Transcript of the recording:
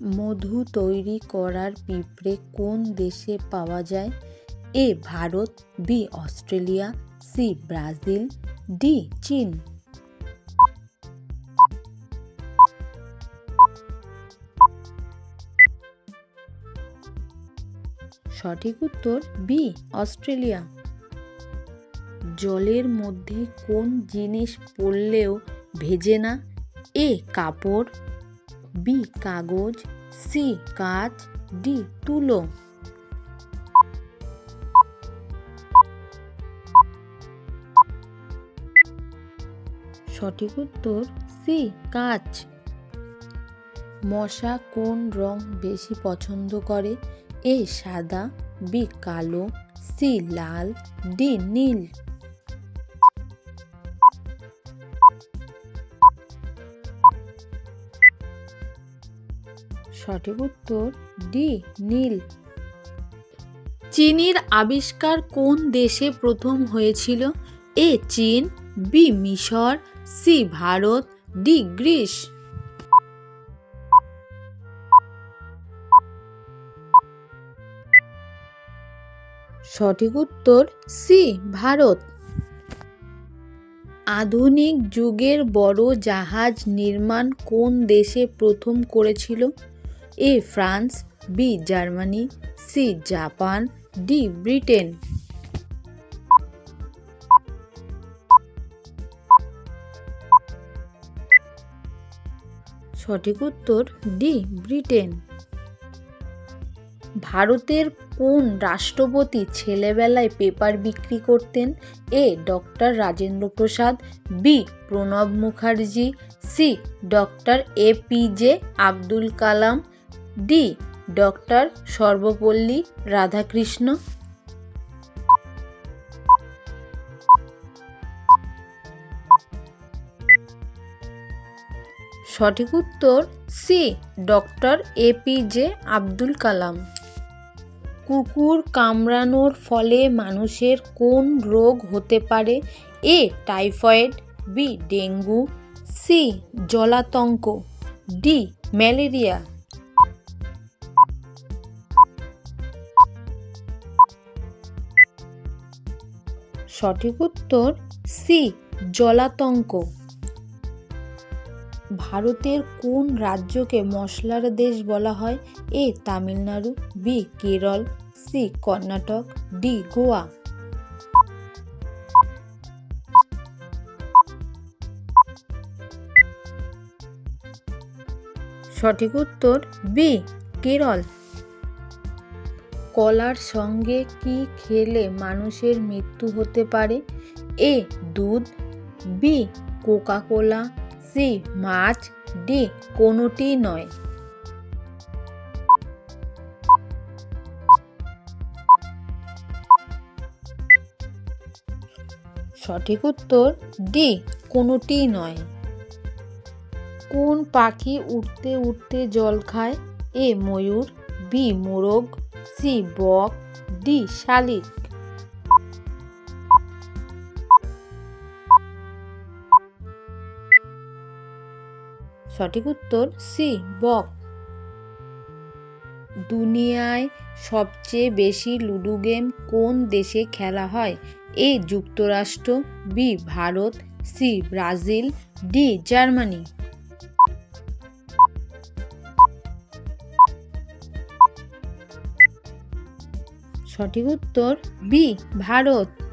মধু তৈরি করার পিঁপড়ে কোন দেশে পাওয়া যায়? A Bharat, B Australia, C Brazil, D চীন। সঠিক উত্তর বি অস্ট্রেলিয়া। জলের মধ্যে কোন জিনিস পড়লেও ভেজে না? এ কাপড়, বি কাগজ, সি কাঁচ, ডি তুলো। সঠিক উত্তর সি কাঁচ। মশা কোন রং বেশি পছন্দ করে? এ সাদা, বি কালো, সি লাল, ডি নীল। সঠিক উত্তর ডি নীল। চিনির আবিষ্কার কোন দেশে প্রথম হয়েছিল? এ চীন, বি মিশর, সি ভারত, ডি গ্রিস। সঠিক উত্তর সি ভারত। আধুনিক যুগের বড় জাহাজ নির্মাণ কোন দেশে প্রথম করেছিল? A France, B Germany, C Japan, D Britain. সঠিক উত্তর ডি ব্রিটেন। ভারতের কোন রাষ্ট্রপতি ছেলেবেলায় পেপার বিক্রি করতেন? A doctor Rajendra Prasad, B Pranab Mukherjee, C doctor APJ Abdul Kalam, D doctor Sarvepalli Radhakrishna. সঠিক উত্তর C doctor APJ Abdul Kalam. কুকুর কামড়ানোর ফলে মানুষের কোন রোগ হতে পারে? A typhoid, B dengue, C জলাতঙ্ক, ডি ম্যালেরিয়া। সঠিক উত্তর সি জলাতঙ্ক। ভারতের কোন রাজ্যকে মশলার দেশ বলা হয়? A Tamil Nadu, B Kerala, C Karnataka, D Goa. সঠিক উত্তর বি কেরল। কলার সঙ্গে কি খেলে মানুষের মৃত্যু হতে পারে? এ দুধ, বি কোকা কোলা, সি মাছ, ডি কোনোটি নয়। সঠিক উত্তর ডি কোনোটি নয়। কোন পাখি উড়তে উড়তে জল খায়? এ ময়ূর, বি মোরগ, সি বক, ডি শালিক। সঠিক উত্তর সি বক। দুনিয়ায় সবচেয়ে বেশি লুডো গেম কোন দেশে খেলা হয়? এ যুক্তরাষ্ট্র, B Bharat, C Brazil, D Germany. সঠিক উত্তর বি ভারত।